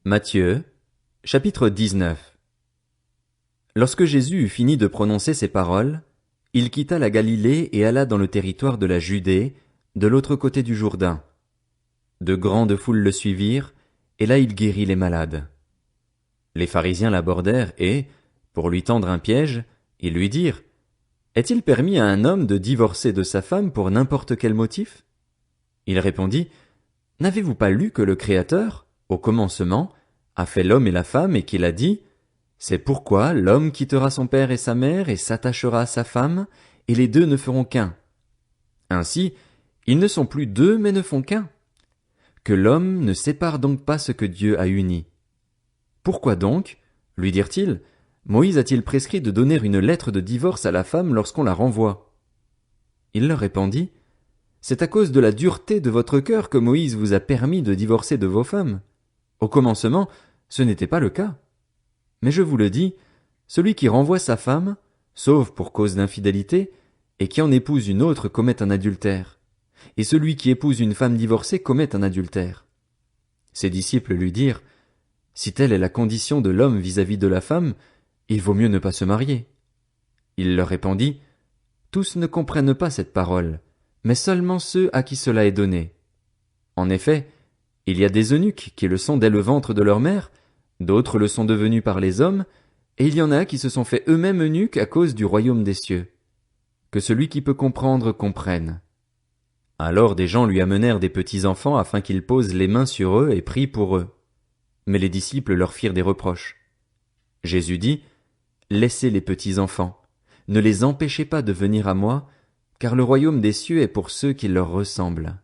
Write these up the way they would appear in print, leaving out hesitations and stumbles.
Matthieu, chapitre 19. Lorsque Jésus eut fini de prononcer ces paroles, il quitta la Galilée et alla dans le territoire de la Judée, de l'autre côté du Jourdain. De grandes foules le suivirent, et là il guérit les malades. Les pharisiens l'abordèrent et, pour lui tendre un piège, ils lui dirent: Est-il permis à un homme de divorcer de sa femme pour n'importe quel motif? Il répondit: N'avez-vous pas lu que le Créateur, au commencement, a fait l'homme et la femme et qu'il a dit: C'est pourquoi l'homme quittera son père et sa mère et s'attachera à sa femme, et les deux ne feront qu'un. Ainsi, ils ne sont plus deux mais ne font qu'un. Que l'homme ne sépare donc pas ce que Dieu a uni. Pourquoi donc, lui dirent-ils, Moïse a-t-il prescrit de donner une lettre de divorce à la femme lorsqu'on la renvoie? Il leur répondit: C'est à cause de la dureté de votre cœur que Moïse vous a permis de divorcer de vos femmes. Au commencement, ce n'était pas le cas. Mais je vous le dis, celui qui renvoie sa femme, sauf pour cause d'infidélité, et qui en épouse une autre commet un adultère. Et celui qui épouse une femme divorcée commet un adultère. Ses disciples lui dirent: Si telle est la condition de l'homme vis-à-vis de la femme, il vaut mieux ne pas se marier. Il leur répondit: Tous ne comprennent pas cette parole, mais seulement ceux à qui cela est donné. En effet, il y a des eunuques qui le sont dès le ventre de leur mère, d'autres le sont devenus par les hommes, et il y en a qui se sont fait eux-mêmes eunuques à cause du royaume des cieux. Que celui qui peut comprendre comprenne. Alors des gens lui amenèrent des petits enfants afin qu'il pose les mains sur eux et prie pour eux. Mais les disciples leur firent des reproches. Jésus dit: Laissez les petits enfants, ne les empêchez pas de venir à moi, car le royaume des cieux est pour ceux qui leur ressemblent.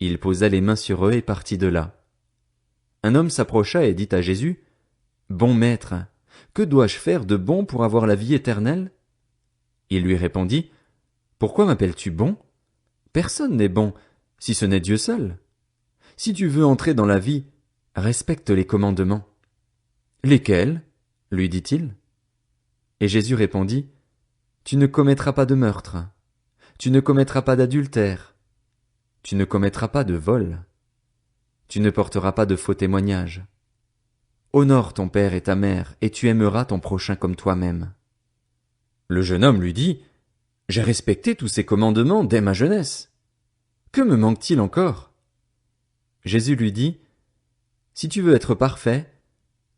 Il posa les mains sur eux et partit de là. Un homme s'approcha et dit à Jésus: Bon maître, que dois-je faire de bon pour avoir la vie éternelle? Il lui répondit: Pourquoi m'appelles-tu bon? Personne n'est bon, si ce n'est Dieu seul. Si tu veux entrer dans la vie, respecte les commandements. Lesquels? Lui dit-il. Et Jésus répondit: Tu ne commettras pas de meurtre. Tu ne commettras pas d'adultère. Tu ne commettras pas de vol. Tu ne porteras pas de faux témoignages. Honore ton père et ta mère, et tu aimeras ton prochain comme toi-même. Le jeune homme lui dit: J'ai respecté tous ces commandements dès ma jeunesse. Que me manque-t-il encore? Jésus lui dit: Si tu veux être parfait,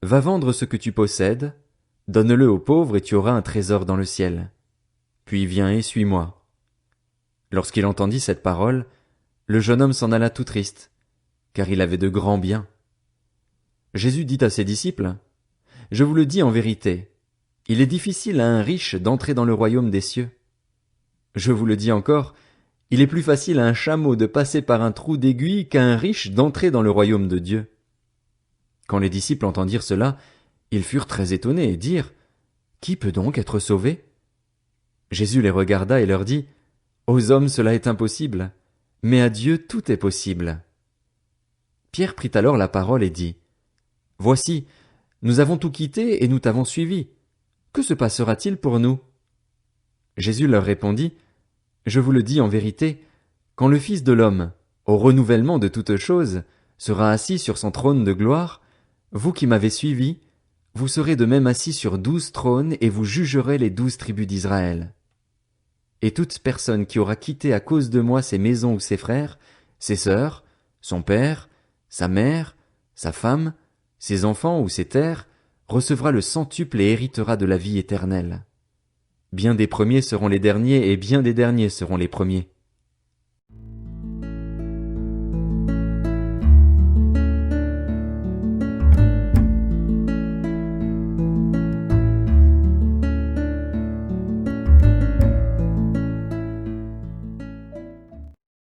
va vendre ce que tu possèdes, donne-le aux pauvres et tu auras un trésor dans le ciel. Puis viens et suis-moi. Lorsqu'il entendit cette parole, le jeune homme s'en alla tout triste, car il avait de grands biens. Jésus dit à ses disciples: Je vous le dis en vérité, il est difficile à un riche d'entrer dans le royaume des cieux. Je vous le dis encore, il est plus facile à un chameau de passer par un trou d'aiguille qu'à un riche d'entrer dans le royaume de Dieu. Quand les disciples entendirent cela, ils furent très étonnés et dirent: Qui peut donc être sauvé? Jésus les regarda et leur dit: Aux hommes cela est impossible, mais à Dieu tout est possible. Pierre prit alors la parole et dit: Voici, nous avons tout quitté et nous t'avons suivi. Que se passera-t-il pour nous? Jésus leur répondit: Je vous le dis en vérité, quand le Fils de l'homme, au renouvellement de toutes choses, sera assis sur son trône de gloire, vous qui m'avez suivi, vous serez de même assis sur 12 trônes et vous jugerez les 12 tribus d'Israël. Et toute personne qui aura quitté à cause de moi ses maisons ou ses frères, ses sœurs, son père, sa mère, sa femme, ses enfants ou ses terres, recevra le centuple et héritera de la vie éternelle. Bien des premiers seront les derniers et bien des derniers seront les premiers.